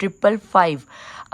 555।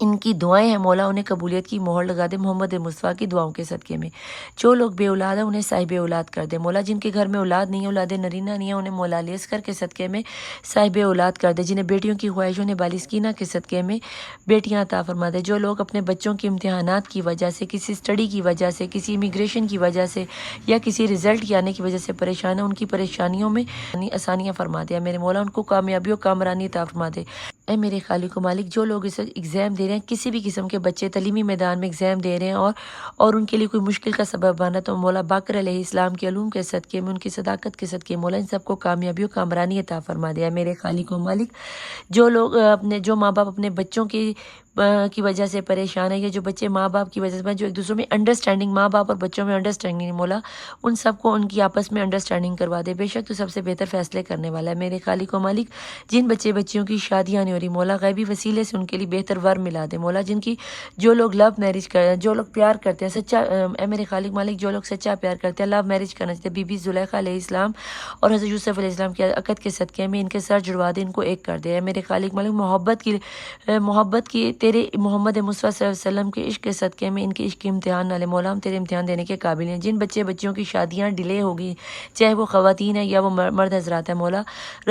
ان کی دعائیں ہیں مولا انہیں قبولیت کی مہر لگا دے محمد مصطفیٰ کی دعاؤں کے صدقے میں۔ جو لوگ بے اولاد ہیں انہیں صاحب اولاد کر دے مولا، جن کے گھر میں اولاد نہیں ہے، اولاد نرینہ نہیں ہے، انہیں مولا علی اصغر کے صدقے میں صاحب اولاد کر دے۔ جنہیں بیٹیوں کی خواہشوں نے بالسکینہ کے صدقے میں بیٹیاں عطا فرما دے۔ جو لوگ اپنے بچوں کی امتحانات کی وجہ سے، کسی اسٹڈی کی وجہ سے، کسی امیگریشن کی وجہ سے یا کسی رزلٹ کے آنے کی وجہ سے پریشان ہیں، ان کی پریشانیوں میں آسانیاں فرما دے میرے مولا، ان کو کامیابی و کامرانی عطا فرما دے۔ اے میرے خالق و مالک، جو لوگ اس ایگزام دے رہے ہیں، کسی بھی قسم کے بچے تعلیمی میدان میں ایگزام دے رہے ہیں اور ان کے لیے کوئی مشکل کا سبب بنا، تو مولا باقر علیہ السلام کے علوم کے صدقے میں، ان کی صداقت کے صدقے مولا ان سب کو کامیابی و کامرانی عطا فرما دیا میرے خالق و مالک۔ جو لوگ جو ماں باپ اپنے بچوں کی وجہ سے پریشان ہے، یا جو بچے ماں باپ کی وجہ سے جو ایک دوسرے میں انڈرسٹینڈنگ، ماں باپ اور بچوں میں انڈرسٹینڈنگ مولا ان سب کو ان کی آپس میں انڈرسٹینڈنگ کروا دے۔ بے شک تو سب سے بہتر فیصلے کرنے والا ہے میرے خالق و مالک۔ جن بچیوں کی شادیاں نہیں ہو رہی مولا، غیبی وسیلے سے ان کے لیے بہتر ور ملا دے مولا۔ جن کی جو لوگ لو میرج کر جو لوگ پیار کرتے ہیں سچا، اے میرے خالق مالک، جو لوگ سچا پیار کرتے ہیں، لو میرج کرنا چاہتے ہیں، بی بی زلیخا علیہ السلام اور حضرت یوسف علیہ السلام کے عقد کے صدقے میں ان کے سر جڑوا دے، ان کو ایک کر دے اے میرے خالق مالک۔ محبت کی تیرے محمد مصطفیٰ صلی اللہ علیہ وسلم کے عشق کے صدقے میں ان کے عشق کے امتحان نالے مولا، ہم تیرے امتحان دینے کے قابل ہیں۔ جن بچیوں کی شادیاں ڈیلے ہوگی، چاہے وہ خواتین ہیں یا وہ مرد حضرات ہیں مولا،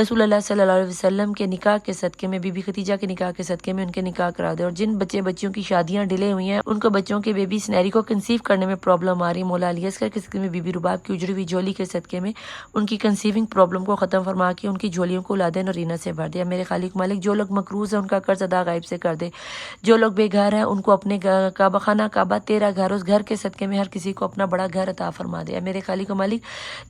رسول اللہ صلی اللہ علیہ وسلم کے نکاح کے صدقے میں، بی بی خدیجہ کے نکاح کے صدقے میں ان کے نکاح کرا دے۔ اور جن بچیوں کی شادیاں ڈیلے ہوئی ہیں، ان کو بچوں کے بیبی سنیری کو کنسیو کرنے میں پرابلم آ رہی ہے مولا علی اصغر کے صدقے میں، بی بی رباب کی اجڑی ہوئی جھولی کے صدقے میں ان کی کنسیونگ پرابلم کو ختم فرما کے ان کی جھولیوں کو اولاد نرینہ سے بھر دیا میرے خالق مالک۔ جو لوگ مقروض ہیں ان کا قرض ادا غائب سے کر دے۔ جو لوگ بے گھر ہیں ان کو اپنے کعبہ خانہ کعبہ تیرا گھر، اس گھر کے صدقے میں ہر کسی کو اپنا بڑا گھر عطا فرما دے میرے خالق مالک۔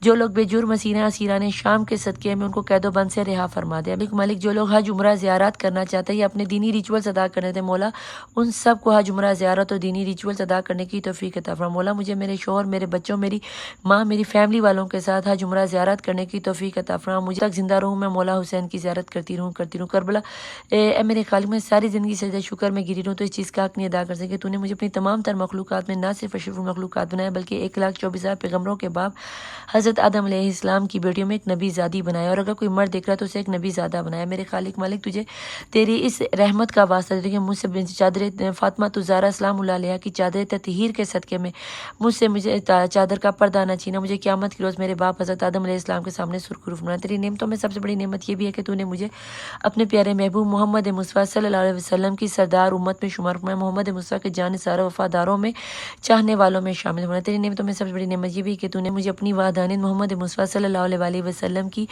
جو لوگ بے جرم اسیران شام کے صدقے میں ان کو قید و بند سے رہا فرما دے مالک۔ جو لوگ حج عمرہ زیارت کرنا چاہتے ہیں یا اپنے دینی ریچولز ادا کرنے تھے مولا، ان سب کو حج عمرہ زیارت اور دینی ریچولز ادا کرنے کی توفیق عطا فرما مولا۔ مجھے میرے شوہر، میرے بچوں، میری ماں، میری فیملی والوں کے ساتھ حج عمرہ زیارت کرنے کی توفیق عطا فرما۔ مجھے تک زندہ رہوں میں مولا حسین کی زیارت کرتی رہوں کربلا اے میرے خالق، میں ساری زندگی سجدہ شکر میں گری رہوں تو اس چیز کا حق نہیں ادا کر سکے۔ تو نے مجھے اپنی تمام تر مخلوقات میں نہ صرف اشرف المخلوقات بنایا بلکہ 1,24,000 پیغمبروں کے باپ حضرت آدم علیہ السلام کی بیٹیوں میں ایک نبی زادی بنایا، اور اگر کوئی مرد دیکھ رہا تو اسے ایک نبی زادہ بنایا میرے خالق مالک۔ تجھے تیری اس رحمت کا واسطہ دے کہ مجھ سے چادر فاطمہ زہرا سلام اللہ علیہ کی چادر تطہیر کے صدقے میں مجھے چادر کا پردہ نہ چھینا، مجھے قیامت کی روز میرے باپ حضرت آدم علیہ السلام کے سامنے سرخرو فرمانا۔ تیری نعمتوں میں سب سے بڑی نعمت یہ بھی ہے کہ تو نے مجھے اپنے پیارے محبوب محمد مصطفیٰ صلی اللہ علیہ وسلم کی سردار امت میں شمار فرمایا، محمد مصطفیٰ کے جانثار وفاداروں میں، چاہنے والوں میں شامل ہونا۔ تیری نعمتوں میں سب سے بڑی نعمت یہ بھی ہے کہ تو نے مجھے اپنی وحدانیت محمد مصطفیٰ صلی اللہ علیہ وسلم کی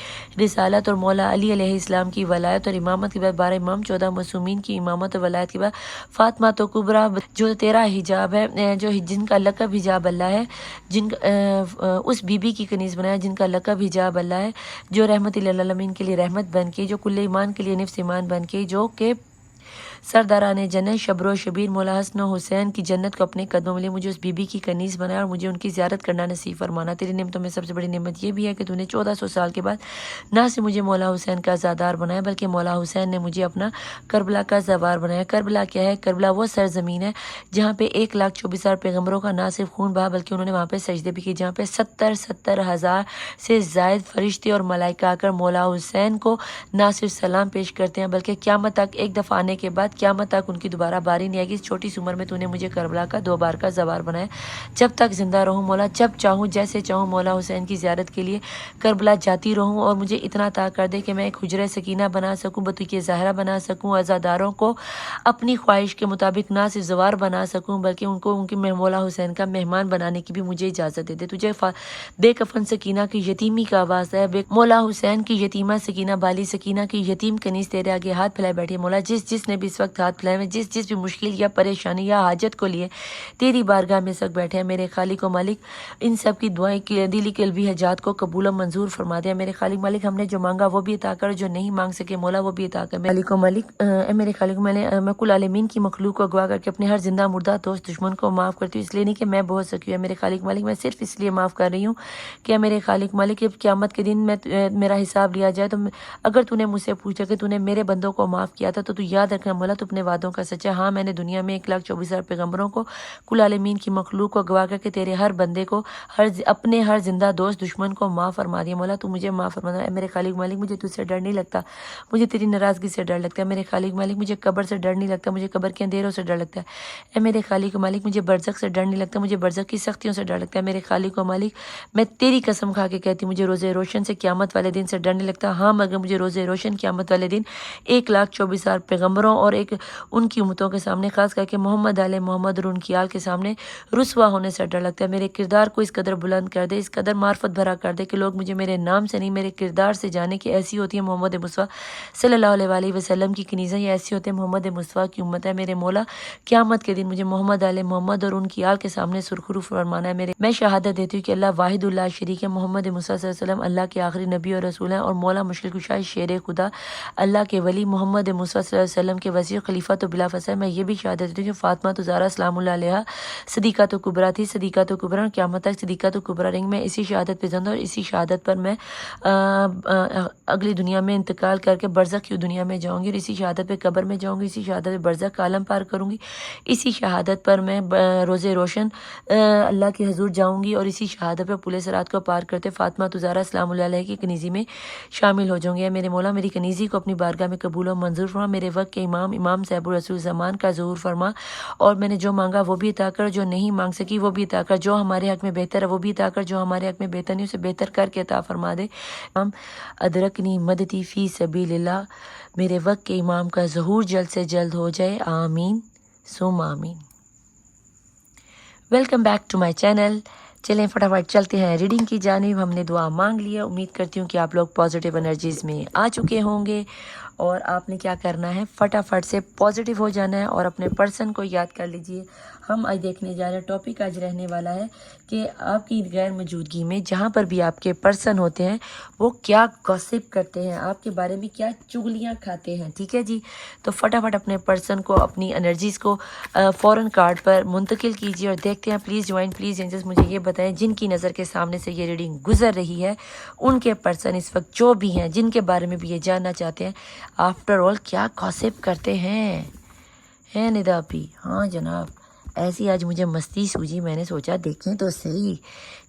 رسالت اور مولا علی علیہ السلام کی ولایت اور امامت کے بعد 12 امام 14 معصومین کی امامت اور ولایت کے بعد فاطمہ تو کبریٰ جو تیرا حجاب ہے، جو جن کا لقب حجاب اللہ ہے، اس بی بی کی کنیز بنایا جن کا لقب حجاب اللہ ہے، جو رحمت للعالمین کے لیے رحمت بن کے، جو کل ایمان کے لیے نفس ایمان بن کے، جو کہ سرداران جنت شبر و شبیر مولا حسن و حسین کی جنت کو اپنے قدموں میں لے، مجھے اس بی بی کی کنیز بنایا اور مجھے ان کی زیارت کرنا نصیب فرمانا۔ تیری نعمتوں میں سب سے بڑی نعمت یہ بھی ہے کہ تو نے 1400 سال کے بعد نہ سے مجھے مولا حسین کا عزادار بنایا بلکہ مولا حسین نے مجھے اپنا کربلا کا زوار بنایا۔ کربلا کیا ہے؟ کربلا وہ سرزمین ہے جہاں پہ 1,24,000 پیغمبروں کا نہ صرف خون بہا بلکہ انہوں نے وہاں پہ سجدے بھی کیے، جہاں پہ 70,000 سے زائد فرشتے اور ملائکہ آ کر مولا حسین کو نہ صرف سلام پیش کرتے ہیں بلکہ قیامت تک ایک دفعہ آنے کے بعد قیامت تک ان کی دوبارہ باری نہیں آئے گی۔ اس چھوٹی سی عمر میں تو نے مجھے کربلا کا 2 بار کا زوار بنایا۔ جب تک زندہ رہوں مولا، جب چاہوں جیسے چاہوں مولا حسین کی زیارت کے لیے کربلا جاتی رہوں، اور مجھے اتنا عطا کر دے کہ میں ایک حجرہ سکینہ بنا سکوں، بطیق زہرہ بنا سکوں، عزاداروں کو اپنی خواہش کے مطابق نہ صرف زوار بنا سکوں بلکہ ان کو ان کی مولا حسین کا مہمان بنانے کی بھی مجھے اجازت دے دے۔ تجھے بے کفن سکینہ کی یتیمی کا آواز ہے، مولا حسین کی یتیمہ سکینہ بالی سکینہ کی یتیم کنیز تیرے آگے ہاتھ پھیلائے بیٹھی ہے مولا۔ جس نے بھی اس وقت ہاتھ پھیلائے، جس بھی مشکل یا پریشانی یا حاجت کو لیے تیری بارگاہ میں سک بیٹھے ہیں میرے خالق و مالک، ان سب کی دعائیں کی دلی قلبی حاجات کو قبول و منظور فرما دیا میرے خالق مالک۔ ہم نے جو مانگا وہ بھی عطا کر، جو نہیں مانگ سکے مولا وہ بھی عطا کر میرے خالق و مالک۔ میرے خالق میں کل عالمین کی مخلوق کو اغوا کر کے اپنے ہر زندہ مردہ دوست دشمن کو معاف کرتی ہوں، اس لیے نہیں کہ میں بہت سکی ہوں میرے خالق مالک، میں صرف اس لیے معاف کر رہی ہوں کہ میرے خالق مالک جب قیامت کے دن میں میرا حساب لیا جائے تو اگر تو نے مجھ سے پوچھا کہ تو نے میرے بندوں کو معاف کیا تھا تو یاد رکھنا مولا مولا تو اپنے وعدوں کا سچا ہے۔ ہاں میں نے دنیا میں 1,24,000 پیغمبروں کو کل عالمین کی مخلوق کو گواہ کر کے تیرے ہر بندے کو اپنے ہر زندہ دوست دشمن کو معاف فرما دیا مولا، تو مجھے معاف فرما دے۔ میرے خالق مالک مجھے تجھ سے ڈر نہیں لگتا، مجھے تیری ناراضگی سے ڈر لگتا ہے۔ میرے خالق مالک مجھے قبر سے ڈر نہیں لگتا، مجھے قبر کے اندھیروں سے ڈر لگتا ہے۔ اے میرے خالق مالک مجھے برزخ سے ڈر نہیں لگتا، مجھے برزخ کی سختیوں سے ڈر لگتا ہے۔ میرے خالق و مالک میں تیری قسم کھا کے کہتی ہوں مجھے روز روشن سے قیامت والے دن سے ڈر نہیں لگتا۔ ہاں مگر مجھے روز روشن قیامت والے دن 1,24,000 پیغمبروں اور ان کی امتوں کے سامنے، خاص کر کے محمد آل محمد اور ان کی آل کے سامنے رسوا ہونے سے ڈر لگتا ہے۔ میرے کردار کو اس قدر بلند کر دے، اس قدر معرفت بھرا کر دے کہ لوگ مجھے میرے نام سے نہیں میرے کردار سے جانے کہ ایسی ہوتی ہے محمد مصطفیٰ صلی اللہ علیہ وآلہ وسلم کی کنیزیں، یا ایسی ہوتے ہیں محمد مصطفیٰ کی امت ہے۔ میرے مولا قیامت کے دن مجھے محمد آل محمد اور ان کی آل کے سامنے سرخرو فرمانا ہے۔ میں شہادت دیتی ہوں کہ اللہ واحد اللہ شریک ہے، محمد مصطفیٰ صلی اللہ علیہ وسلم اللہ کے آخری نبی اور رسول ہیں، اور مولا مشرق کشا شیر خدا اللہ کے ولی محمد مصطفیٰ صلی اللہ علیہ وسلم کے وزیر خلیفہ تو بلا فصل۔ میں یہ بھی شہادت دیتی ہوں کہ فاطمہ تو زہرا سلام اللہ علیہا صدیقہ تو کبریٰ تھی، صدیقہ تو کبریٰ، اور قیامت تک صدیقہ تو کبریٰ رہیں گی۔ میں اسی شہادت پہ زندہ اور اسی شہادت پر میں اگلی دنیا میں انتقال کر کے برزخ کی دنیا میں جاؤں گی، اور اسی شہادت پہ قبر میں جاؤں گی، اسی شہادت پہ برزخ کا عالم پار کروں گی، اسی شہادت پر میں روز روشن اللہ کے حضور جاؤں گی، اور اسی شہادت پہ پل صراط کو پار کرتے فاطمہ تو زہرا سلام اللہ علیہ کی کنیزی میں شامل ہو جاؤں گی۔ میرے مولا میری کنیزی کو اپنی بارگاہ میں قبول و منظور فرما، میرے وقت کے امام صاحب الرسول زمان کا ظہور فرما، اور میں نے جو مانگا وہ بھی عطا کر، جو نہیں مانگ سکی وہ بھی عطا کر، جو ہمارے حق میں بہتر ہے وہ بھی عطا کر، جو ہمارے حق میں بہتر نہیں اسے بہتر کر کے عطا فرما دے۔ ادرکنی مدتی فی سبیل اللہ، میرے وقت کے امام کا ظہور جلد سے جلد ہو جائے، آمین ثم آمین۔ Welcome back to my channel. چلیں فٹافٹ چلتے ہیں ریڈنگ کی جانب۔ ہم نے دعا مانگ لیا، امید کرتی ہوں کہ آپ لوگ پازیٹیو انرجیز میں آ چکے ہوں گے، اور آپ نے کیا کرنا ہے فٹافٹ سے پازیٹیو ہو جانا ہے اور اپنے پرسن کو یاد کر لیجئے۔ ہم آج دیکھنے جا رہے ہیں، ٹاپک آج رہنے والا ہے کہ آپ کی غیر موجودگی میں جہاں پر بھی آپ کے پرسن ہوتے ہیں وہ کیا گوسپ کرتے ہیں، آپ کے بارے میں کیا چغلیاں کھاتے ہیں، ٹھیک ہے جی۔ تو فٹافٹ اپنے پرسن کو اپنی انرجیز کو فوراً کارڈ پر منتقل کیجیے اور دیکھتے ہیں۔ پلیز جوائن، پلیز اینجلس مجھے یہ بتائیں جن کی نظر کے سامنے سے یہ ریڈنگ گزر رہی ہے ان کے پرسن اس وقت جو بھی ہیں جن کے بارے میں بھی یہ جاننا چاہتے ہیں آفٹر آل کیا گوسپ کرتے ہیں ندا پی۔ ہاں جناب، ایسی آج مجھے مستی سوجی، میں نے سوچا دیکھیں تو صحیح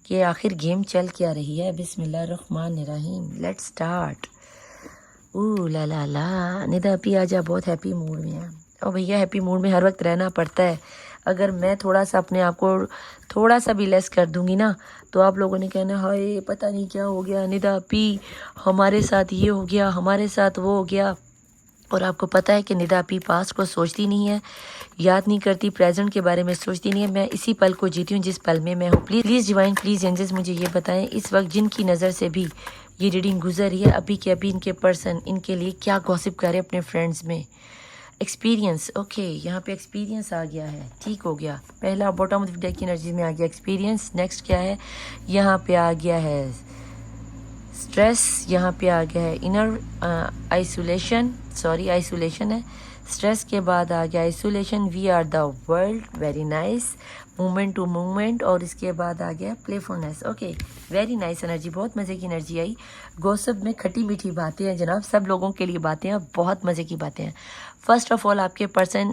کہ آخر گیم چل کیا رہی ہے۔ بسم اللہ الرحمن الرحیم، لیٹ سٹارٹ۔ لا لا لا، ندا پی آج آپ بہت ہیپی موڈ میں ہیں۔ اور بھیا ہیپی موڈ میں ہر وقت رہنا پڑتا ہے۔ اگر میں تھوڑا سا اپنے آپ کو تھوڑا سا بھی لیس کر دوں گی نا تو آپ لوگوں نے کہنا ہائے پتہ نہیں کیا ہو گیا ندا پی، ہمارے ساتھ یہ ہو گیا، ہمارے ساتھ وہ ہو گیا۔ اور آپ کو پتہ ہے کہ ندا پی پاسٹ کو سوچتی نہیں ہے، یاد نہیں کرتی، پریزنٹ کے بارے میں سوچتی نہیں ہے۔ میں اسی پل کو جیتی ہوں جس پل میں میں ہوں۔ پلیز ڈیوائن، پلیز اینجلز مجھے یہ بتائیں اس وقت جن کی نظر سے بھی یہ ریڈنگ گزر رہی ہے ابھی کے ابھی ان کے پرسن ان کے لیے کیا گوسپ کر رہے ہیں اپنے فرینڈز میں۔ ایکسپیرینس، اوکے یہاں پہ ایکسپیرینس آ گیا ہے، ٹھیک ہو گیا۔ پہلا باٹم آف ڈیک کی انرجی میں آ گیا ایکسپیرینس۔ نیکسٹ کیا ہے یہاں پہ آ گیا ہے اسٹریس، یہاں پہ آ گیا ہے انر آئسولیشن، سوری آئسولیشن ہے۔ اسٹریس کے بعد آ گیا isolation, we are the world, very nice, moment to moment, اور اس کے بعد آ گیا playfulness. Okay very nice energy, بہت مزے کی انرجی آئی۔ گوسپ میں کھٹی میٹھی باتیں ہیں جناب، سب لوگوں کے لیے باتیں ہیں، بہت مزے کی باتیں ہیں۔ فرسٹ آف آل آپ کے پرسن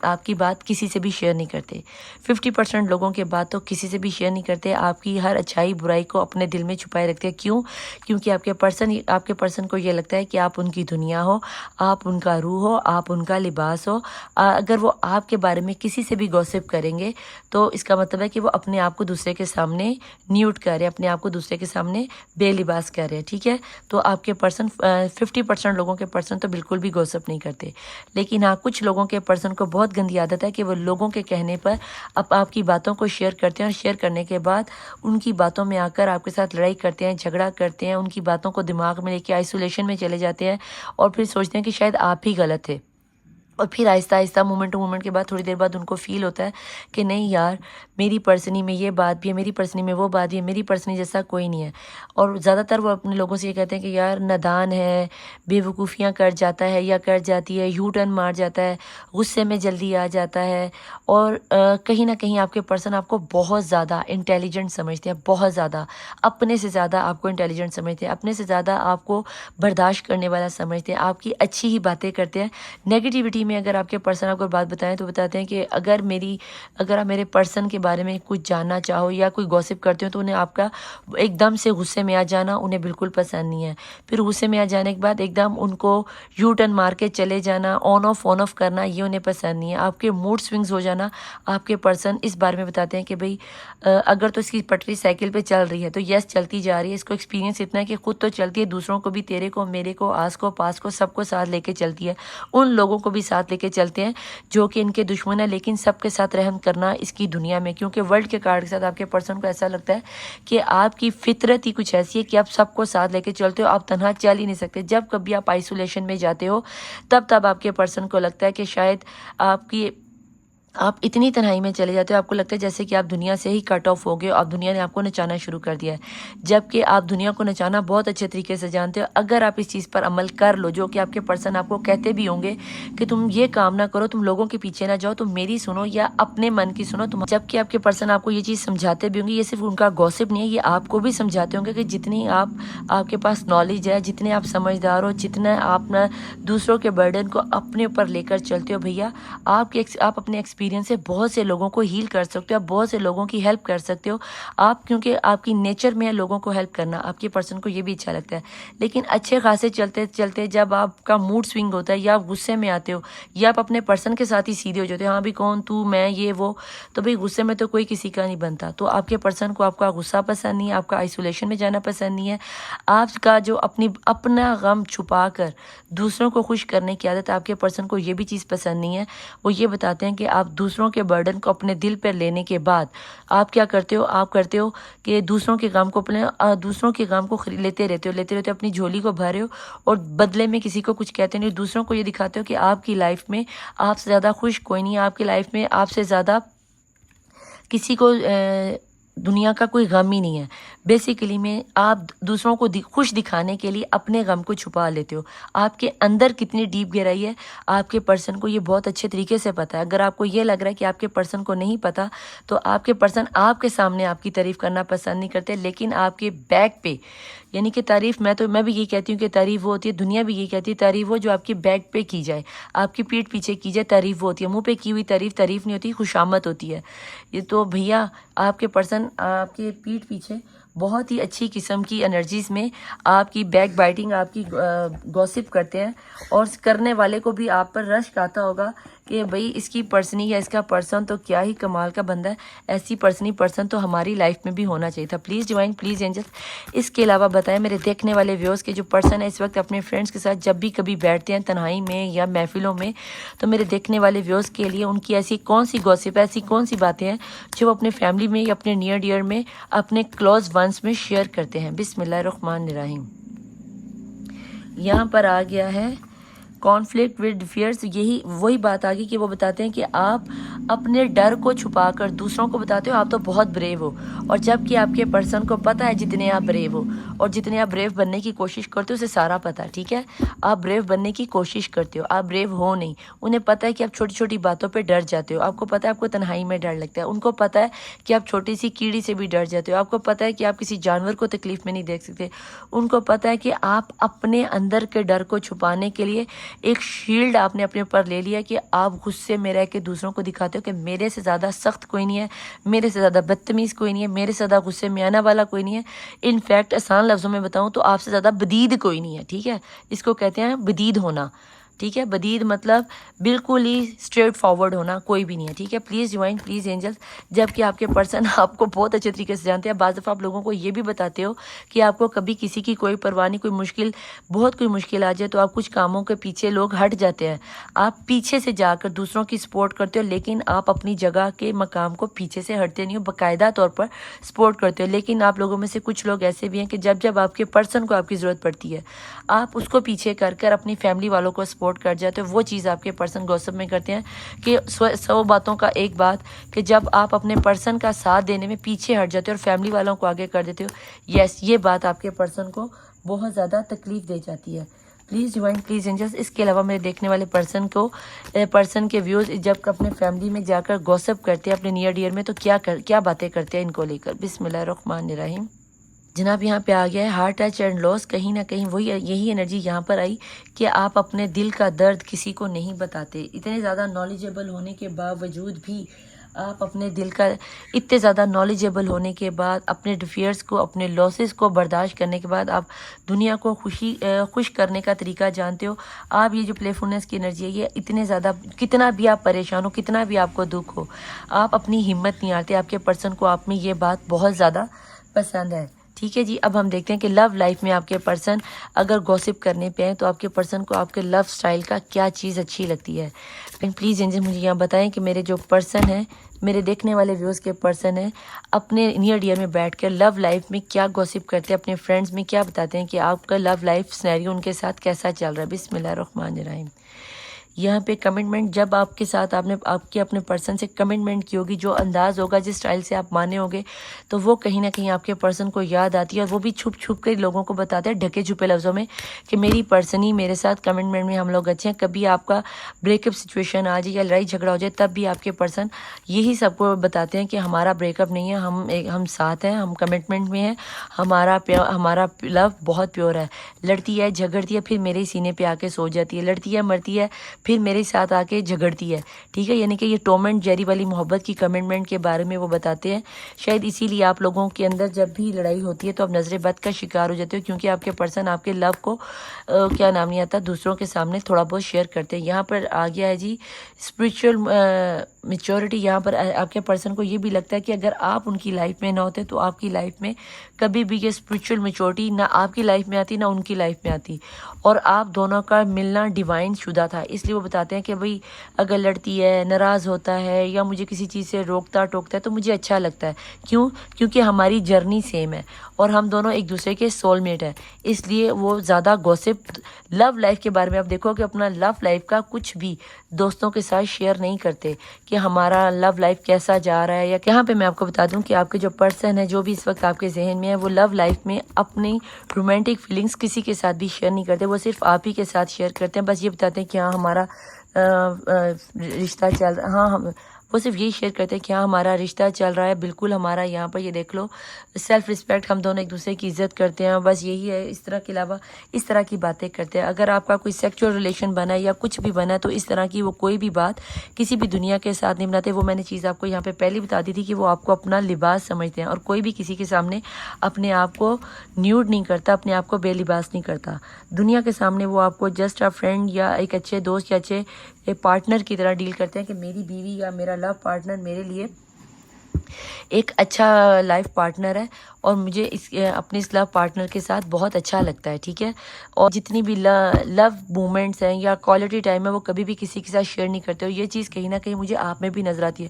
آپ کی بات کسی سے بھی شیئر نہیں کرتے۔ 50% لوگوں کے بات تو کسی سے بھی شیئر نہیں کرتے، آپ کی ہر اچھائی برائی کو اپنے دل میں چھپائے رکھتے ہیں۔ کیوں؟ کیونکہ آپ کے پرسن کو یہ لگتا ہے کہ آپ ان کی دنیا ہو، آپ ان کا روح ہو، آپ ان کا لباس ہو۔ اگر وہ آپ کے بارے میں کسی سے بھی گوسپ کریں گے تو اس کا مطلب ہے کہ وہ اپنے آپ کو دوسرے کے سامنے نیوٹ کر رہے ہیں، اپنے آپ کو دوسرے کے سامنے بے لباس کر رہے ہیں، ٹھیک ہے۔ تو آپ کے پرسن 50% لوگوں کے پرسن تو بالکل بھی گوسپ نہیں کرتے، لیکن ہاں کچھ لوگوں کے پرسن کو بہت گندی عادت ہے کہ وہ لوگوں کے کہنے پر آپ کی باتوں کو شیئر کرتے ہیں، اور شیئر کرنے کے بعد ان کی باتوں میں آ کر آپ کے ساتھ لڑائی کرتے ہیں، جھگڑا کرتے ہیں، ان کی باتوں کو دماغ میں لے کے آئسولیشن میں چلے جاتے ہیں، اور پھر سوچتے ہیں کہ شاید آپ ہی غلط تھے۔ اور پھر آہستہ آہستہ مومنٹ ٹو مومنٹ کے بعد تھوڑی دیر بعد ان کو فیل ہوتا ہے کہ نہیں یار میری پرسنی میں یہ بات بھی ہے، میری پرسنی میں وہ بات بھی ہے، میری پرسنی جیسا کوئی نہیں ہے۔ اور زیادہ تر وہ اپنے لوگوں سے یہ کہتے ہیں کہ یار نادان ہے، بے وقوفیاں کر جاتا ہے یا کر جاتی ہے، یو ٹرن مار جاتا ہے، غصے میں جلدی آ جاتا ہے، اور کہیں نہ کہیں آپ کے پرسن آپ کو بہت زیادہ انٹیلیجنٹ سمجھتے ہیں، بہت زیادہ اپنے سے زیادہ آپ کو انٹیلیجنٹ سمجھتے ہیں، اپنے سے زیادہ آپ کو برداشت کرنے والا سمجھتے ہیں، آپ کی اچھی ہی باتیں کرتے ہیں۔ نیگیٹیوٹی میں اگر آپ کے پرسن آپ کو بات بتائیں تو بتاتے ہیں کہ اگر آپ میرے پرسن کے بارے میں کچھ جاننا چاہو یا کوئی گوسپ کرتے ہو تو انہیں آپ کا ایک دم سے غصے میں آ جانا انہیں بالکل پسند نہیں ہے. پھر غصے میں آ جانے کے بعد ایک دم ان کو یو ٹرن مار کے چلے جانا، آن آف کرنا، یہ انہیں پسند نہیں ہے. آپ کے موڈ سوئنگز ہو جانا. آپ کے پرسن اس بارے میں بتاتے ہیں کہ بھئی اگر تو اس کی پٹری سائیکل پہ چل رہی ہے تو یس چلتی جا رہی ہے. اس کو ایکسپیرینس اتنا ہے کہ خود تو چلتی ہے، دوسروں کو بھی، تیرے کو، میرے کو، آس کو، پاس کو، سب کو ساتھ لے کے چلتی ہے. ان لوگوں کو بھی ساتھ لے کے چلتے ہیں جو کہ ان کے دشمن ہیں، لیکن سب کے ساتھ رحم کرنا اس کی دنیا میں. کیونکہ ورلڈ کے کارڈ کے ساتھ آپ کے پرسن کو ایسا لگتا ہے کہ آپ کی فطرت ہی کچھ ایسی ہے کہ آپ سب کو ساتھ لے کے چلتے ہو، آپ تنہا چل ہی نہیں سکتے. جب کبھی آپ آئسولیشن میں جاتے ہو تب آپ کے پرسن کو لگتا ہے کہ شاید آپ اتنی تنہائی میں چلے جاتے ہو، آپ کو لگتا ہے جیسے کہ آپ دنیا سے ہی کٹ آف ہو گئے، آپ دنیا نے آپ کو نچانا شروع کر دیا ہے. جبکہ آپ دنیا کو نچانا بہت اچھے طریقے سے جانتے ہو. اگر آپ اس چیز پر عمل کر لو، جو کہ آپ کے پرسن آپ کو کہتے بھی ہوں گے کہ تم یہ کام نہ کرو، تم لوگوں کے پیچھے نہ جاؤ، تم میری سنو یا اپنے من کی سنو. جبکہ آپ کے پرسن آپ کو یہ چیز سمجھاتے بھی ہوں گے. یہ صرف ان کا گوسپ نہیں ہے، یہ آپ کو بھی سمجھاتے ہوں گے کہ جتنی آپ کے پاس نالج ہے، جتنے آپ سمجھدار ہو، جتنا آپ نہ دوسروں کے برڈن کو اپنے اوپر لے کر چلتے ہو، بھیا آپ اپنے ایکسپیرینس سے بہت سے لوگوں کو ہیل کر سکتے ہو، آپ بہت سے لوگوں کی ہیلپ کر سکتے ہو. کیونکہ آپ کی نیچر میں ہے لوگوں کو ہیلپ کرنا، آپ کے پرسن کو یہ بھی اچھا لگتا ہے. لیکن اچھے خاصے چلتے جب آپ کا موڈ سوئنگ ہوتا ہے یا آپ غصے میں آتے ہو یا آپ اپنے پرسن کے ساتھ ہی سیدھے ہو جاتے ہو، ہاں بھی کون تو، میں، یہ وہ، تو بھئی غصے میں تو کوئی کسی کا نہیں بنتا. تو آپ کے پرسن کو آپ کا غصہ پسند نہیں ہے، آپ کا آئسولیشن میں جانا پسند نہیں ہے. آپ کا جو اپنا غم چھپا کر دوسروں کو خوش کرنے کی عادت، آپ کے پرسن کو یہ بھی چیز پسند نہیں ہے. وہ یہ بتاتے ہیں کہ آپ دوسروں کے برڈن کو اپنے دل پر لینے کے بعد آپ کیا کرتے ہو، آپ کرتے ہو کہ دوسروں کے غم کو لیتے رہتے ہو، اپنی جھولی کو بھرے ہو اور بدلے میں کسی کو کچھ کہتے نہیں. دوسروں کو یہ دکھاتے ہو کہ آپ کی لائف میں آپ سے زیادہ خوش کوئی نہیں ہے، آپ کی لائف میں آپ سے زیادہ کسی کو دنیا کا کوئی غم ہی نہیں ہے. بیسیکلی میں آپ دوسروں کو خوش دکھانے کے لیے اپنے غم کو چھپا لیتے ہو. آپ کے اندر کتنی ڈیپ گہرائی ہے آپ کے پرسن کو یہ بہت اچھے طریقے سے پتہ ہے. اگر آپ کو یہ لگ رہا ہے کہ آپ کے پرسن کو نہیں پتہ تو آپ کے پرسن آپ کے سامنے آپ کی تعریف کرنا پسند نہیں کرتے، لیکن آپ کے بیک پہ، یعنی کہ تعریف میں بھی یہ کہتی ہوں کہ تعریف وہ ہوتی ہے، دنیا بھی یہ کہتی ہے تعریف وہ جو آپ کے بیک پہ کی جائے، آپ کی پیٹھ پیچھے کی جائے، تعریف وہ ہوتی ہے. منہ پہ کی ہوئی تعریف نہیں ہوتی، خوشامد ہوتی ہے. یہ تو بھیا آپ کے پرسن آپ کے پیٹھ پیچھے بہت ہی اچھی قسم کی انرجیز میں آپ کی بیک بائٹنگ، آپ کی گوسپ کرتے ہیں، اور کرنے والے کو بھی آپ پر رشک آتا ہوگا کہ بھئی اس کی پرسنی یا اس کا پرسن تو کیا ہی کمال کا بندہ ہے، ایسی پرسن تو ہماری لائف میں بھی ہونا چاہیے تھا. Please divine, please angel. اس کے علاوہ بتائیں میرے دیکھنے والے ویورز کے جو پرسن ہے اس وقت اپنے فرینڈس کے ساتھ جب بھی کبھی بیٹھتے ہیں تنہائی میں یا محفلوں میں، تو میرے دیکھنے والے ویورز کے لیے ان کی ایسی کون سی گوسپ، ایسی کون سی باتیں ہیں جو وہ اپنے فیملی میں یا اپنے نیئر ڈیئر میں، اپنے کلوز ونس میں شیئر کرتے ہیں. بسم اللہ الرحمن الرحیم. یہاں پر آ گیا ہے کانفلکٹ ود فیئرس. یہی وہی بات آ گئی کہ وہ بتاتے ہیں کہ آپ اپنے ڈر کو چھپا کر دوسروں کو بتاتے ہو آپ تو بہت بریو ہو، اور جب کہ آپ کے پرسن کو پتہ ہے جتنے آپ بریو ہو، اور جتنے آپ بریو بننے کی کوشش کرتے ہو اسے سارا پتہ ہے. ٹھیک ہے، آپ بریو بننے کی کوشش کرتے ہو، آپ بریو ہو نہیں. انہیں پتہ ہے کہ آپ چھوٹی چھوٹی باتوں پہ ڈر جاتے ہو. آپ کو پتہ ہے آپ کو تنہائی میں ڈر لگتا ہے. ان کو پتہ ہے کہ آپ چھوٹی سی کیڑی سے بھی ڈر جاتے ہو. آپ کو پتہ ہے کہ آپ کسی جانور کو تکلیف میں نہیں دیکھ سکتے. ان کو پتہ ہے کہ آپ اپنے اندر کے ڈر کو چھپانے کے لیے ایک شیلڈ آپ نے اپنے اوپر لے لیا کہ آپ غصے میں رہ کے دوسروں کو دکھاتے ہو کہ میرے سے زیادہ سخت کوئی نہیں ہے، میرے سے زیادہ بدتمیز کوئی نہیں ہے، میرے سے زیادہ غصے میں آنے والا کوئی نہیں ہے. انفیکٹ آسان لفظوں میں بتاؤں تو آپ سے زیادہ بدید کوئی نہیں ہے. ٹھیک ہے، اس کو کہتے ہیں بدید ہونا. ٹھیک ہے، بدید مطلب بالکل ہی اسٹریٹ فارورڈ ہونا کوئی بھی نہیں ہے. ٹھیک ہے، پلیز ڈیوائن، پلیز اینجلس. جب کہ آپ کے پرسن آپ کو بہت اچھے طریقے سے جانتے ہیں. بعض دفعہ آپ لوگوں کو یہ بھی بتاتے ہو کہ آپ کو کبھی کسی کی کوئی پرواہ نہیں، کوئی مشکل آ جائے تو آپ کچھ کاموں کے پیچھے لوگ ہٹ جاتے ہیں. آپ پیچھے سے جا کر دوسروں کی سپورٹ کرتے ہو، لیکن آپ اپنی جگہ کے مقام کو پیچھے سے ہٹتے نہیں ہو، باقاعدہ طور پر سپورٹ کرتے ہو. لیکن آپ لوگوں میں سے کچھ لوگ ایسے بھی ہیں کہ جب آپ کے پرسن کو آپ کی ضرورت پڑتی ہے آپ اس کو پیچھے کر اپنی فیملی والوں کو سپورٹ کر جاتے ہو. وہ چیز آپ کے پرسن گوسپ میں کرتے ہیں کہ 100 باتوں کا ایک بات کہ جب آپ اپنے پرسن کا ساتھ دینے میں پیچھے ہٹ جاتے ہو اور فیملی والوں کو آگے کر دیتے ہو. یس، یہ بات آپ کے پرسن کو بہت زیادہ تکلیف دے جاتی ہے. Please divine, please angels. اس کے علاوہ میرے دیکھنے والے پرسن کے ویوز جب اپنے فیملی میں جا کر گوسپ کرتے ہیں اپنے نیئر ڈیئر میں تو کیا باتیں کرتے ہیں ان کو لے کر. بسم اللہ الرحمن الرحیم. جناب یہاں پہ آ گیا ہے ہارٹ ٹچ اینڈ لاس. کہیں نہ کہیں وہی یہی انرجی یہاں پر آئی کہ آپ اپنے دل کا درد کسی کو نہیں بتاتے. اتنے زیادہ نالجیبل ہونے کے باوجود بھی آپ اپنے دل کا اتنے زیادہ نالجیبل ہونے کے بعد اپنے ڈیفیئرس کو اپنے لاسز کو برداشت کرنے کے بعد آپ دنیا کو خوش کرنے کا طریقہ جانتے ہو. آپ یہ جو پلے فلنس کی انرجی ہے یہ اتنے زیادہ کتنا بھی آپ پریشان ہو کتنا بھی آپ کو دکھ ہو آپ اپنی ہمت نہیں ہارتے. آپ کے پرسن کو آپ میں یہ بات بہت زیادہ پسند ہے. ٹھیک ہے جی. اب ہم دیکھتے ہیں کہ لو لائف میں آپ کے پرسن اگر گوسپ کرنے پہ ہیں تو آپ کے پرسن کو آپ کے لو سٹائل کا کیا چیز اچھی لگتی ہے. پلیز اینجل مجھے یہاں بتائیں کہ میرے جو پرسن ہیں میرے دیکھنے والے ویوز کے پرسن ہیں اپنے نیئر ڈیئر میں بیٹھ کر لو لائف میں کیا گوسپ کرتے ہیں اپنے فرینڈز میں کیا بتاتے ہیں کہ آپ کا لو لائف سینیریو ان کے ساتھ کیسا چل رہا ہے. بسم اللہ الرحمن الرحیم. یہاں پہ کمٹمنٹ جب آپ کے ساتھ آپ کے اپنے پرسن سے کمٹمنٹ کی ہوگی جو انداز ہوگا جس سٹائل سے آپ مانے ہوگے تو وہ کہیں نہ کہیں آپ کے پرسن کو یاد آتی ہے اور وہ بھی چھپ چھپ کے لوگوں کو بتاتے ہیں ڈھکے چھپے لفظوں میں کہ میری پرسن ہی میرے ساتھ کمٹمنٹ میں ہم لوگ اچھے ہیں. کبھی آپ کا بریک اپ سچویشن آ جائے یا لڑائی جھگڑا ہو جائے تب بھی آپ کے پرسن یہی سب کو بتاتے ہیں کہ ہمارا بریک اپ نہیں ہے ہم ساتھ ہیں ہم کمٹمنٹ میں ہیں ہمارا لو بہت پیور ہے. لڑتی ہے جھگڑتی ہے پھر میرے سینے پہ آ کے سو جاتی ہے لڑتی ہے مرتی ہے پھر میرے ساتھ آ کے جھگڑتی ہے. ٹھیک ہے یعنی کہ یہ ٹوم اینڈ جیری والی محبت کی کمٹمنٹ کے بارے میں وہ بتاتے ہیں. شاید اسی لیے آپ لوگوں کے اندر جب بھی لڑائی ہوتی ہے تو آپ نظر بد کا شکار ہو جاتے ہو کیونکہ آپ کے پرسن آپ کے لو کو کیا نام نہیں آتا دوسروں کے سامنے تھوڑا بہت شیئر کرتے ہیں. یہاں پر آ گیا ہے جی اسپریچول میچورٹی. یہاں پر آپ کے پرسن کو یہ بھی لگتا ہے کہ اگر آپ ان کی لائف میں نہ ہوتے تو آپ کی لائف میں کبھی بھی یہ اسپریچول میچورٹی نہ آپ کی لائف میں آتی نہ ان کی لائف میں آتی اور آپ دونوں کا ملنا ڈیوائن شدہ تھا. اس لیے وہ بتاتے ہیں کہ بھئی اگر لڑتی ہے ناراض ہوتا ہے یا مجھے کسی چیز سے روکتا ٹوکتا ہے تو مجھے اچھا لگتا ہے. کیونکہ ہماری جرنی سیم ہے اور ہم دونوں ایک دوسرے کے سول میٹ ہیں. اس لیے وہ زیادہ گوسپ لو لائف کے بارے میں آپ دیکھو کہ اپنا لو لائف کا کچھ بھی دوستوں کے ساتھ شیئر نہیں کرتے کہ ہمارا لو لائف کیسا جا رہا ہے. یا یہاں پہ میں آپ کو بتا دوں کہ آپ کے جو پرسن ہے جو بھی اس وقت آپ کے ذہن میں ہے وہ لو لائف میں اپنی رومانٹک فیلنگز کسی کے ساتھ بھی شیئر نہیں کرتے. وہ صرف آپ ہی کے ساتھ شیئر کرتے ہیں. بس یہ بتاتے ہیں کہ ہاں ہمارا رشتہ چل رہا وہ صرف یہی شیئر کرتے ہیں کہ ہاں ہمارا رشتہ چل رہا ہے. بالکل ہمارا یہاں پر یہ دیکھ لو سیلف رسپیکٹ ہم دونوں ایک دوسرے کی عزت کرتے ہیں. بس یہی ہے. اس طرح کے علاوہ اس طرح کی باتیں کرتے ہیں. اگر آپ کا کوئی سیکچول ریلیشن بنا ہے یا کچھ بھی بنا ہے تو اس طرح کی وہ کوئی بھی بات کسی بھی دنیا کے ساتھ نہیں بناتے. وہ میں نے چیز آپ کو یہاں پہ پہلے بتا دی تھی کہ وہ آپ کو اپنا لباس سمجھتے ہیں اور کوئی بھی کسی کے سامنے اپنے آپ کو نیوڈ نہیں کرتا اپنے آپ کو بے لباس نہیں کرتا. دنیا کے سامنے وہ آپ کو جسٹ اے فرینڈ یا ایک اچھے دوست یا اچھے پارٹنر کی طرح ڈیل کرتے ہیں کہ میری بیوی یا میرا لو پارٹنر میرے لیے ایک اچھا لائف پارٹنر ہے اور مجھے اپنے اس لو پارٹنر کے ساتھ بہت اچھا لگتا ہے. ٹھیک ہے. اور جتنی بھی لو مومنٹس ہیں یا کوالٹی ٹائم ہے وہ کبھی بھی کسی کے ساتھ شیئر نہیں کرتے. اور یہ چیز کہیں نہ کہیں مجھے آپ میں بھی نظر آتی ہے.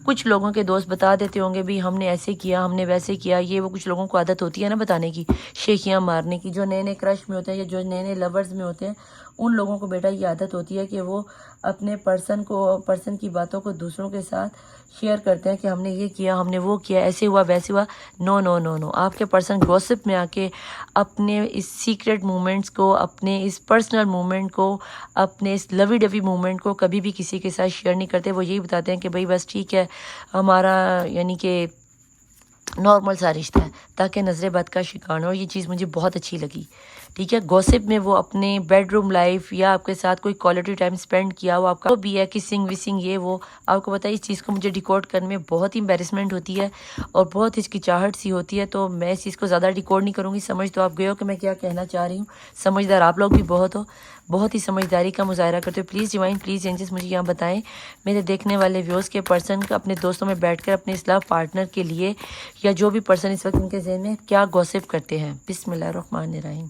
کچھ لوگوں کے دوست بتا دیتے ہوں گے بھی ہم نے ایسے کیا ہم نے ویسے کیا. یہ وہ کچھ لوگوں کو عادت ہوتی ہے نا بتانے کی شیخیاں مارنے کی. جو نئے نئے کرش میں ہوتے ہیں یا جو نئے نئے لورز میں ہوتے ہیں ان لوگوں کو بیٹا یہ عادت ہوتی ہے کہ وہ اپنے پرسن کی باتوں کو دوسروں کے ساتھ شیئر کرتے ہیں کہ ہم نے یہ کیا ہم نے وہ کیا ایسے ہوا ویسے ہوا. نو نو نو نو. آپ کے پرسن گوسپ میں آ کے اپنے اس سیکرٹ مومنٹس کو اپنے اس پرسنل مومنٹ کو اپنے اس لوی ڈوی مومنٹ کو کبھی بھی کسی کے ساتھ شیئر نہیں کرتے. وہ یہی بتاتے ہیں کہ بھائی بس ٹھیک ہے ہمارا یعنی کہ نارمل سا رشتہ ہے تاکہ نظر بد کا شکار نہ ہو. یہ چیز مجھے بہت اچھی لگی. ٹھیک ہے. گوسپ میں وہ اپنے بیڈ روم لائف یا آپ کے ساتھ کوئی کوالٹی ٹائم سپینڈ کیا ہو آپ کا وہ بھی ہے کسنگ وسنگ یہ وہ آپ کو بتائیے. اس چیز کو مجھے ڈیکوڈ کرنے میں بہت ہی امبیرسمنٹ ہوتی ہے اور بہت ہچکچاہٹ سی ہوتی ہے. تو میں اس چیز کو زیادہ ڈیکوڈ نہیں کروں گی. سمجھ تو آپ گئے ہو کہ میں کیا کہنا چاہ رہی ہوں. سمجھدار آپ لوگ بھی بہت ہی سمجھداری کا مظاہرہ کرتے ہو. پلیز ڈیوائن پلیز اینجلس مجھے یہاں بتائیں میرے دیکھنے والے ویوز کے پرسن کا اپنے دوستوں میں بیٹھ کر اپنے اسلام پارٹنر کے لیے یا جو بھی پرسن اس وقت ان کے ذہن میں کیا گوسپ کرتے ہیں. بسم اللہ الرحمن الرحیم.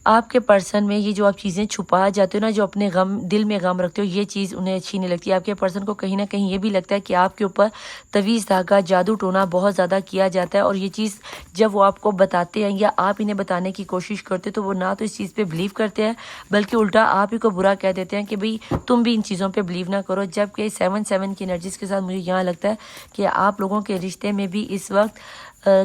آپ کے پرسن میں یہ جو آپ چیزیں چھپا جاتے ہو نا جو اپنے دل میں غم رکھتے ہو یہ چیز انہیں اچھی نہیں لگتی. آپ کے پرسن کو کہیں نہ کہیں یہ بھی لگتا ہے کہ آپ کے اوپر تویز دھاگا جادو ٹونا بہت زیادہ کیا جاتا ہے. اور یہ چیز جب وہ آپ کو بتاتے ہیں یا آپ انہیں بتانے کی کوشش کرتے تو وہ نہ تو اس چیز پہ بلیو کرتے ہیں بلکہ الٹا آپ ہی کو برا کہہ دیتے ہیں کہ بھئی تم بھی ان چیزوں پہ بلیو نہ کرو. جبکہ 7 کی انرجیز کے ساتھ مجھے یہاں لگتا ہے کہ آپ لوگوں کے رشتے میں بھی اس وقت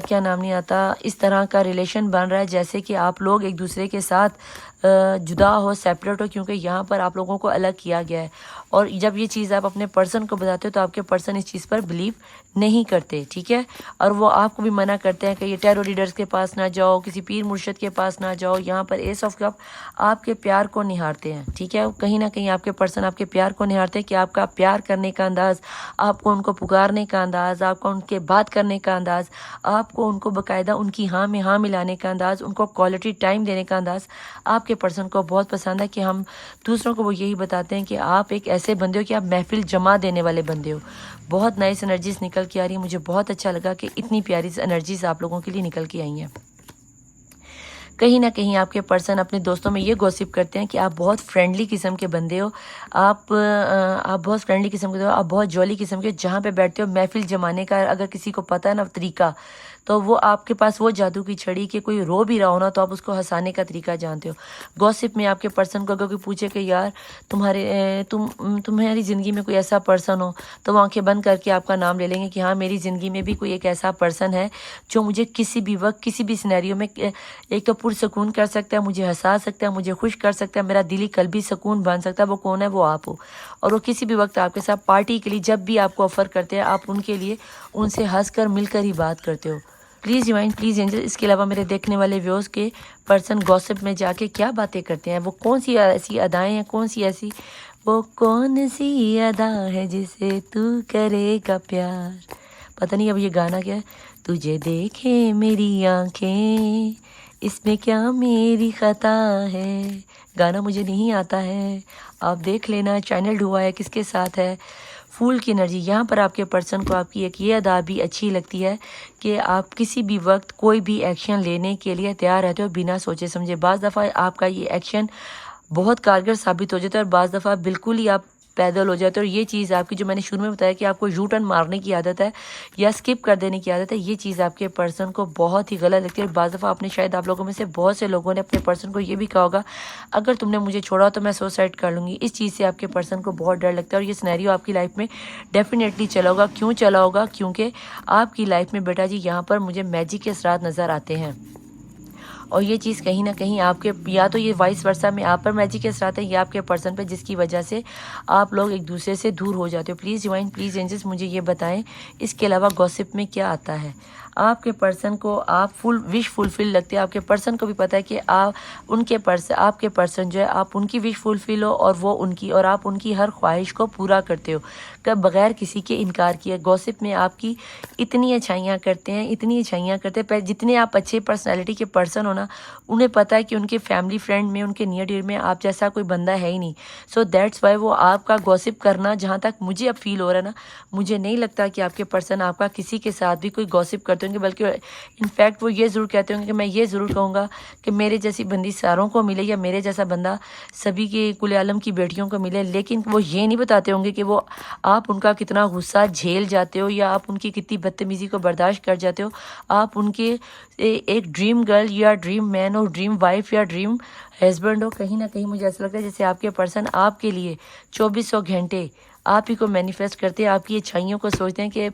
کیا نام نہیں آتا اس طرح کا ریلیشن بن رہا ہے جیسے کہ آپ لوگ ایک دوسرے کے ساتھ جدا ہو، سیپریٹ ہو، کیونکہ یہاں پر آپ لوگوں کو الگ کیا گیا ہے. اور جب یہ چیز آپ اپنے پرسن کو بتاتے ہو تو آپ کے پرسن اس چیز پر بلیو نہیں کرتے، ٹھیک ہے. اور وہ آپ کو بھی منع کرتے ہیں کہ یہ ٹیرو لیڈرز کے پاس نہ جاؤ، کسی پیر مرشد کے پاس نہ جاؤ. یہاں پر ایس آف کپ آپ کے پیار کو نہارتے ہیں، ٹھیک ہے. کہیں نہ کہیں آپ کے پرسن آپ کے پیار کو نہارتے ہیں کہ آپ کا پیار کرنے کا انداز، آپ کو ان کو پکارنے کا انداز، آپ کو ان کے بات کرنے کا انداز، آپ کو ان کو باقاعدہ ان کی ہاں میں ہاں ملانے کا انداز، ان کو کوالٹی ٹائم دینے کا انداز آپ کے پرسن کو بہت پسند ہے. کہ ہم دوسروں کو وہ یہی بتاتے ہیں کہ آپ ایک ایسے بندے ہو کہ آپ محفل جما دینے والے بندے ہو. بہت نائس انرجیز نکل کے آ رہی ہیں. مجھے بہت اچھا لگا کہ اتنی پیاری انرجیز آپ لوگوں کے لیے نکل کے آئی ہیں. کہیں نہ کہیں آپ کے پرسن اپنے دوستوں میں یہ گوسپ کرتے ہیں کہ آپ بہت فرینڈلی قسم کے بندے ہو، آپ بہت فرینڈلی قسم کے ہو، آپ بہت جولی قسم کے، جہاں پہ بیٹھتے ہو محفل جمانے کا اگر کسی کو پتہ ہے نا طریقہ، تو وہ آپ کے پاس وہ جادو کی چھڑی کہ کوئی رو بھی رہا ہو نا تو آپ اس کو ہنسانے کا طریقہ جانتے ہو. گوسپ میں آپ کے پرسن کو اگر کوئی پوچھے کہ یار تمہاری زندگی میں کوئی ایسا پرسن ہو، تو وہ آنکھیں بند کر کے آپ کا نام لے لیں گے کہ ہاں میری زندگی میں بھی کوئی ایک ایسا پرسن ہے جو مجھے کسی بھی وقت کسی بھی سینیریو میں ایک تو پرسکون کر سکتا ہے، مجھے ہنسا سکتا ہے، مجھے خوش کر سکتا ہے، میرا دلی قلبی سکون بن سکتا ہے. وہ کون ہے؟ وہ آپ ہو. اور وہ کسی بھی وقت آپ کے ساتھ پارٹی کے لیے جب بھی آپ کو آفر کرتے ہیں، آپ ان کے لیے ان سے ہنس کر مل کر ہی بات کرتے ہو. پلیز ڈیوائن، پلیز اینجل، اس کے علاوہ میرے دیکھنے والے ویوز کے پرسن گوسپ میں جا کے کیا باتیں کرتے ہیں؟ وہ کون سی ایسی ادائیں ہیں، کون سی ایسی وہ کون سی ادا ہے جسے تو کرے گا پیار؟ پتہ نہیں اب یہ گانا کیا ہے. تجھے دیکھے میری آنکھیں، اس میں کیا میری خطا ہے. گانا مجھے نہیں آتا ہے، آپ دیکھ لینا چینل ہوا ہے کس کے ساتھ ہے. پھول کی انرجی یہاں پر آپ کے پرسن کو آپ کی ایک یہ ادا بھی اچھی لگتی ہے کہ آپ کسی بھی وقت کوئی بھی ایکشن لینے کے لیے تیار رہتے ہو بنا سوچے سمجھے. بعض دفعہ آپ کا یہ ایکشن بہت کارگر ثابت ہو جاتا ہے اور بعض دفعہ بالکل ہی آپ پیدل ہو جاتے ہیں. اور یہ چیز آپ کی جو میں نے شروع میں بتایا کہ آپ کو یو ٹرن مارنے کی عادت ہے یا اسکپ کر دینے کی عادت ہے، یہ چیز آپ کے پرسن کو بہت ہی غلط لگتی ہے. اور بعض دفعہ آپ نے شاید آپ لوگوں میں سے بہت سے لوگوں نے اپنے پرسن کو یہ بھی کہا ہوگا اگر تم نے مجھے چھوڑا تو میں سوسائڈ کر لوں گی. اس چیز سے آپ کے پرسن کو بہت ڈر لگتا ہے اور یہ سینیریو آپ کی لائف میں ڈیفینیٹلی چلا ہوگا. کیوں چلا ہوگا؟ کیونکہ آپ کی لائف میں بیٹا جی یہاں پر مجھے میجک کے اثرات نظر آتے ہیں. اور یہ چیز کہیں نہ کہیں آپ کے یا تو یہ وائس ورثہ میں آپ پر میجک کے اثرات ہیں یا آپ کے پرسن پہ، جس کی وجہ سے آپ لوگ ایک دوسرے سے دور ہو جاتے ہو. پلیز ڈیوائن، پلیز اینجلس مجھے یہ بتائیں اس کے علاوہ گوسپ میں کیا آتا ہے. آپ کے پرسن کو آپ وش فلفل لگتے ہیں. آپ کے پرسن کو بھی پتہ ہے کہ آپ کے پرسن جو ہے آپ ان کی وش فلفل ہو اور وہ ان کی، اور آپ ان کی ہر خواہش کو پورا کرتے ہو کہ بغیر کسی کے انکار کیے. گوسپ میں آپ کی اتنی اچھائیاں کرتے ہیں، اتنی اچھائیاں کرتے ہیں. جتنے آپ اچھے پرسنالٹی کے پرسن ہو نا، انہیں پتہ ہے کہ ان کے فیملی فرینڈ میں، ان کے نیئر ڈیئر میں آپ جیسا کوئی بندہ ہے ہی نہیں. سو دیٹس وائی وہ آپ کا گوسپ کرنا، جہاں تک مجھے اب فیل ہو رہا ہے نا، مجھے نہیں لگتا کہ آپ کے پرسن آپ کا کسی کے ساتھ بھی کوئی گوسپ کرتے ہوں گے. بلکہ انفیکٹ وہ یہ ضرور کہتے ہوں گے کہ میں یہ ضرور کہوں گا کہ میرے جیسی بندی ساروں کو ملے یا میرے جیسا بندہ سبھی کے کل عالم کی بیٹیوں کو ملے. لیکن وہ یہ نہیں بتاتے ہوں گے کہ وہ آپ ان کا کتنا غصہ جھیل جاتے ہو یا آپ ان کی کتنی بدتمیزی کو برداشت کر جاتے ہو. آپ ان کے ایک ڈریم گرل یا ڈریم مین اور ڈریم وائف یا ڈریم ہسبینڈ ہو. کہیں نہ کہیں مجھے ایسا لگتا ہے جیسے آپ کے پرسن آپ کے لیے 2400 گھنٹے آپ ہی کو مینیفیسٹ کرتے ہیں، آپ کی اچھائیوں کو سوچتے ہیں. کہ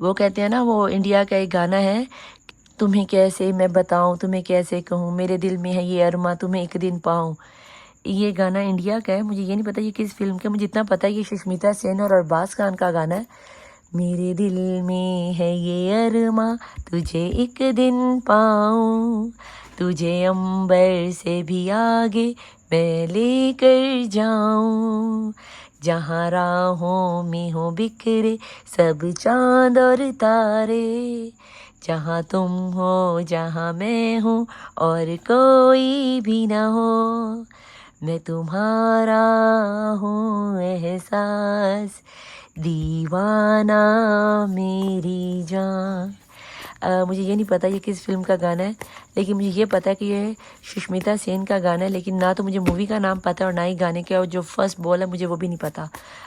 وہ کہتے ہیں نا، وہ انڈیا کا ایک گانا ہے، تمہیں کیسے میں بتاؤں، تمہیں کیسے کہوں، میرے دل میں ہے یہ ارماں تمہیں ایک دن پاؤں. یہ گانا انڈیا کا ہے، مجھے یہ نہیں پتا یہ کس فلم کا. مجھے اتنا پتا ہے یہ سشمیتا سین اور ارباز خان کا گانا ہے. میرے دل میں ہے یہ ارماں تجھے ایک دن پاؤں، تجھے امبر سے بھی آگے میں لے کر جاؤں، جہاں راہوں میں ہو بکھرے سب چاند اور تارے، جہاں تم ہو جہاں میں ہوں اور کوئی بھی نہ ہو، میں تمہارا ہوں احساس دیوانہ میری جان. مجھے یہ نہیں پتا یہ کس فلم کا گانا ہے، لیکن مجھے یہ پتا ہے کہ یہ سشمیتا سین کا گانا ہے. لیکن نہ تو مجھے مووی کا نام پتا اور نہ ہی گانے کا جو فرسٹ بول ہے مجھے وہ بھی نہیں پتا.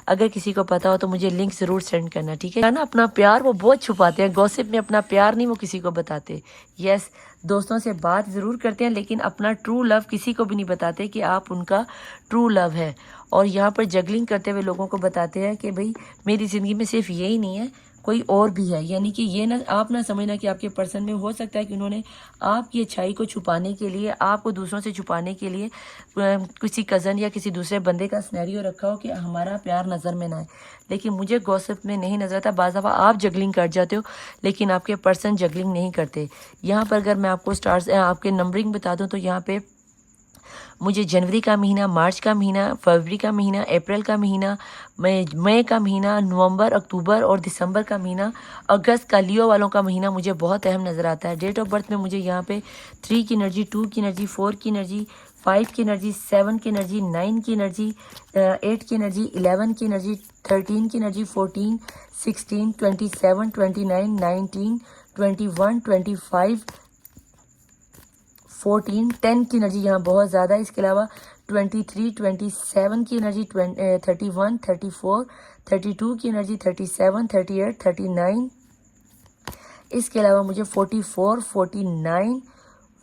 اگر کسی کو پتا ہو تو مجھے لنک ضرور سینڈ کرنا، ٹھیک ہے نا. اپنا پیار وہ بہت چھپاتے ہیں گوسپ میں، اپنا پیار نہیں وہ کسی کو بتاتے. یس، دوستوں سے بات ضرور کرتے ہیں لیکن اپنا ٹرو لو کسی کو بھی نہیں بتاتے کہ آپ ان کا ٹرو لو ہے. اور یہاں پر جگلنگ کرتے ہوئے لوگوں کو بتاتے ہیں کہ بھئی میری زندگی میں صرف یہی نہیں ہے، کوئی اور بھی ہے. یعنی کہ یہ نہ آپ نہ سمجھنا کہ آپ کے پرسن میں ہو سکتا ہے کہ انہوں نے آپ کی اچھائی کو چھپانے کے لیے، آپ کو دوسروں سے چھپانے کے لیے کسی کزن یا کسی دوسرے بندے کا سینیریو رکھا ہو کہ ہمارا پیار نظر میں نہ آئے. لیکن مجھے گوسپ میں نہیں نظر آتا. بعض دفعہ آپ جگلنگ کر جاتے ہو لیکن آپ کے پرسن جگلنگ نہیں کرتے. یہاں پر اگر میں آپ کو سٹارز آپ کے نمبرنگ بتا دوں تو یہاں پہ مجھے جنوری کا مہینہ، مارچ کا مہینہ، فروری کا مہینہ، اپریل کا مہینہ، مئی کا مہینہ، نومبر، اکتوبر اور دسمبر کا مہینہ، اگست کا لیو والوں کا مہینہ مجھے بہت اہم نظر آتا ہے. ڈیٹ آف برتھ میں مجھے یہاں پہ 3 کی انرجی، 2 کی انرجی، 4 کی انرجی، 5 کی انرجی، 7 کی انرجی، 9 کی انرجی، 8 کی انرجی، 11 کی انرجی، 13 کی انرجی، 14، 16، 27، 29، 19، 21، 25، 14، 10 کی انرجی یہاں بہت زیادہ ہے. اس کے علاوہ 23، 27 کی انرجی، 31، 34، 32 کی انرجی، 37، 38، 39. اس کے علاوہ مجھے 44، 49،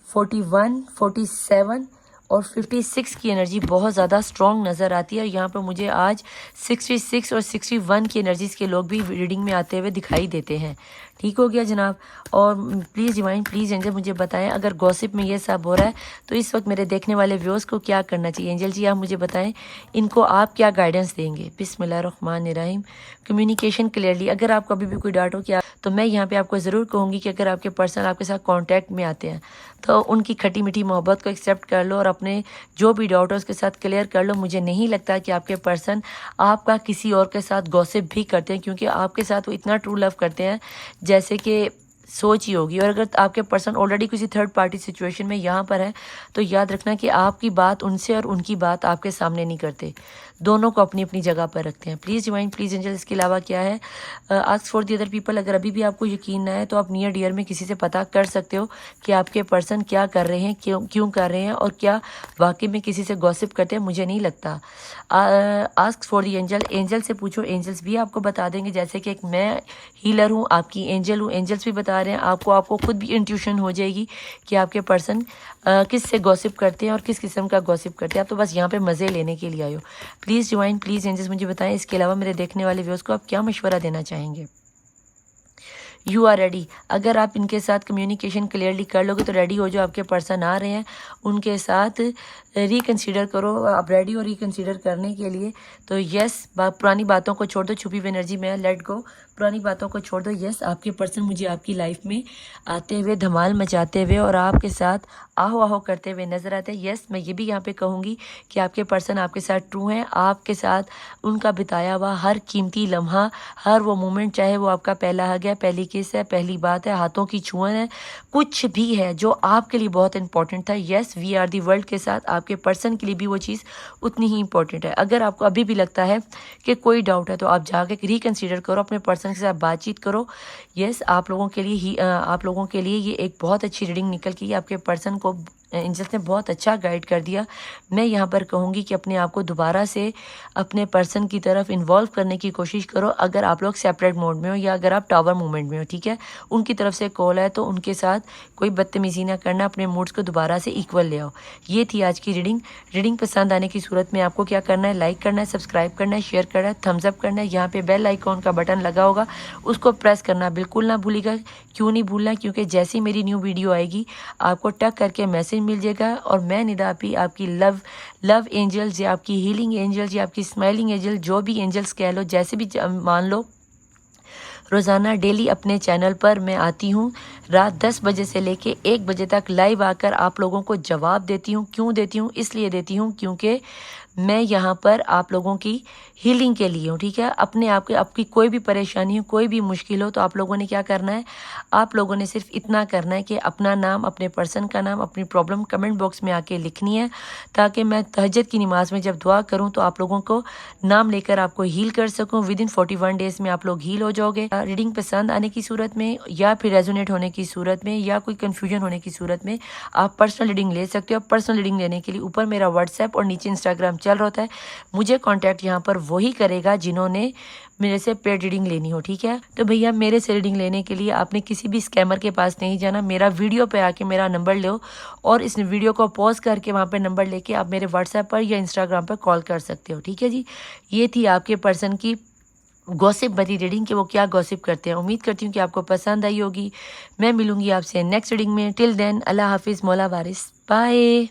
41، 47 اور 56 کی انرجی بہت زیادہ اسٹرانگ نظر آتی ہے. اور یہاں پہ مجھے آج 66 اور 61 کی انرجیز کے لوگ بھی ریڈنگ میں آتے ہوئے دکھائی دیتے ہیں. ٹھیک ہو گیا جناب. اور پلیز ڈیوائن، پلیز اینجل مجھے بتائیں اگر گوسپ میں یہ سب ہو رہا ہے تو اس وقت میرے دیکھنے والے ویوز کو کیا کرنا چاہیے. اینجل جی آپ مجھے بتائیں ان کو آپ کیا گائیڈنس دیں گے. بسم اللہ الرحمن الرحیم. Communication clearly. اگر آپ کو ابھی بھی کوئی ڈاؤٹ ہو کیا تو میں یہاں پہ آپ کو ضرور کہوں گی کہ اگر آپ کے پرسن آپ کے ساتھ کانٹیکٹ میں آتے ہیں تو ان کی کھٹی میٹھی محبت کو ایکسیپٹ کر لو اور اپنے جو بھی ڈاؤٹ ہے اس کے ساتھ کلیئر کر لو. مجھے نہیں لگتا کہ آپ کے پرسن آپ کا کسی اور کے ساتھ گوسپ بھی کرتے ہیں کیونکہ آپ کے ساتھ وہ اتنا ٹرو لو کرتے ہیں جیسے کہ سوچ ہی ہوگی. اور اگر آپ کے پرسن آلریڈی کسی تھرڈ پارٹی سچویشن میں یہاں پر ہے تو یاد رکھنا کہ آپ کی بات ان سے اور ان کی بات آپ کے سامنے نہیں کرتے. دونوں کو اپنی اپنی جگہ پر رکھتے ہیں. Please divine, please angel. اس کے علاوہ کیا ہے، ask for the other people. اگر ابھی بھی آپ کو یقین نہ ہے تو آپ نیئر ڈیئر میں کسی سے پتہ کر سکتے ہو کہ آپ کے پرسن کیا کر رہے ہیں، کیوں کر رہے ہیں اور کیا واقعی میں کسی سے گوسپ کرتے ہیں. مجھے نہیں لگتا. Ask for the angel. Angel سے پوچھو، اینجلس بھی آپ کو بتا دیں گے. جیسے کہ ایک میں ہیلر ہوں، آپ کی اینجل ہوں، اینجلس بھی بتا رہے ہیں آپ کو خود بھی انٹیوشن ہو جائے گی کہ آپ کے پرسن کس سے گوسپ کرتے ہیں اور کس قسم کا گوسپ کرتے ہیں. آپ تو بس یہاں پہ مزے لینے کے لیے آئے ہو. پلیز ڈیوائن، پلیز اینجلس مجھے بتائیں اس کے علاوہ میرے دیکھنے والے ویوز کو آپ کیا مشورہ دینا چاہیں گے. You are ready. اگر آپ ان کے ساتھ کمیونیکیشن کلیئرلی کر لو گے تو ریڈی ہو جو آپ کے پرسن آ رہے ہیں ان کے ساتھ ریکنسیڈر کرو. آپ ریڈی ہو ریکنسیڈر کرنے کے لیے تو یس. پرانی باتوں کو چھوڑ دو. چھپی ہوئی انرجی میں لیٹ گو. پرانی باتوں کو چھوڑ دو. یس آپ کے پرسن مجھے آپ کی لائف میں آتے ہوئے، دھمال مچاتے ہوئے اور آپ کے ساتھ آہو آہو کرتے ہوئے نظر آتے ہیں. یس میں یہ بھی یہاں پہ کہوں گی کہ آپ کے پرسن آپ کے ساتھ ٹرو ہیں. آپ کے ساتھ ان کا بتایا ہوا ہر قیمتی لمحہ، ہر وہ مومنٹ، چاہے وہ آپ کا پہلا حگ ہے، پہلی کس ہے، پہلی بات ہے، ہاتھوں کی چھوئن ہے، کچھ بھی ہے جو آپ کے لیے بہت امپورٹنٹ تھا. یس وی آر دی ورلڈ کے ساتھ آپ کے پرسن کے لیے بھی وہ چیز اتنی ہی امپورٹنٹ ہے. اگر آپ کو ابھی بھی لگتا ہے کہ کوئی ڈاؤٹ ہے تو آپ جا کے ریکنسیڈر کرو، اپنے پرسن کے ساتھ بات چیت کرو. یس آپ لوگوں کے لیے یہ ایک بہت اچھی ریڈنگ نکل کے آپ کے پرسن کو اینجلس نے بہت اچھا گائیڈ کر دیا. میں یہاں پر کہوں گی کہ اپنے آپ کو دوبارہ سے اپنے پرسن کی طرف انوالو کرنے کی کوشش کرو. اگر آپ لوگ سیپریٹ موڈ میں ہو یا اگر آپ ٹاور موومنٹ میں ہو، ٹھیک ہے، ان کی طرف سے کال ہے تو ان کے ساتھ کوئی بدتمیزی نہ کرنا، اپنے موڈز کو دوبارہ سے ایکول لے آؤ. یہ تھی آج کی ریڈنگ پسند آنے کی صورت میں آپ کو کیا کرنا ہے، لائک کرنا ہے، سبسکرائب کرنا ہے، شیئر کرنا ہے، تھمز اپ کرنا ہے. یہاں پہ بیل آئیکن کا بٹن لگا ہوگا اس کو پریس کرنا بالکل نہ بھولیے گا. کیوں نہیں بھولنا؟ کیونکہ جیسی میری نیو ویڈیو آئے گی آپ کو ٹک کر کے میسج مل جائے گا. اور میں ندا پی آپ کی لو اینجلز یا آپ کی ہیلنگ اینجلز یا آپ کی اسمائلنگ اینجل، جو بھی اینجلز کہہ لو، جیسے بھی مان لو، روزانہ ڈیلی اپنے چینل پر میں آتی ہوں رات 10 بجے سے لے کے 1 بجے تک لائیو آ کر آپ لوگوں کو جواب دیتی ہوں. کیوں دیتی ہوں؟ اس لیے دیتی ہوں کیونکہ میں یہاں پر آپ لوگوں کی ہیلنگ کے لیے ہوں. ٹھیک ہے، اپنے آپ کی کوئی بھی پریشانی ہو، کوئی بھی مشکل ہو تو آپ لوگوں نے کیا کرنا ہے، آپ لوگوں نے صرف اتنا کرنا ہے کہ اپنا نام، اپنے پرسن کا نام، اپنی پرابلم کمنٹ باکس میں آ کے لکھنی ہے تاکہ میں تہجد کی نماز میں جب دعا کروں تو آپ لوگوں کو نام لے کر آپ کو ہیل کر سکوں. ودن 41 ڈیز میں آپ لوگ ہیل ہو جاؤ گے. ریڈنگ پسند آنے کی صورت میں یا پھر ریزونیٹ ہونے کی صورت میں یا کوئی کنفیوژن ہونے کی صورت میں آپ پرسنل ریڈنگ لے سکتے ہو. پرسنل ریڈنگ لینے کے لیے اوپر میرا واٹس ایپ اور نیچے انسٹاگرام چل رہا ہوتا ہے. مجھے کانٹیکٹ یہاں پر وہی کرے گا جنہوں نے میرے سے پیڈ ریڈنگ لینی ہو. ٹھیک ہے، تو بھیا میرے سے ریڈنگ لینے کے لیے آپ نے کسی بھی اسکیمر کے پاس نہیں جانا. میرا ویڈیو پہ آ کے میرا نمبر لو اور اس ویڈیو کو پوز کر کے وہاں پہ نمبر لے کے آپ میرے واٹس ایپ پر یا انسٹاگرام پر کال کر سکتے ہو. ٹھیک ہے جی، یہ تھی آپ کے پرسن کی گوسپ بری ریڈنگ کہ وہ کیا گوسپ کرتے ہیں. امید کرتی ہوں کہ آپ کو پسند آئی ہوگی. میں ملوں گی آپ سے نیکسٹ ریڈنگ میں. ٹل دین اللہ حافظ. مولا وارث. بائے.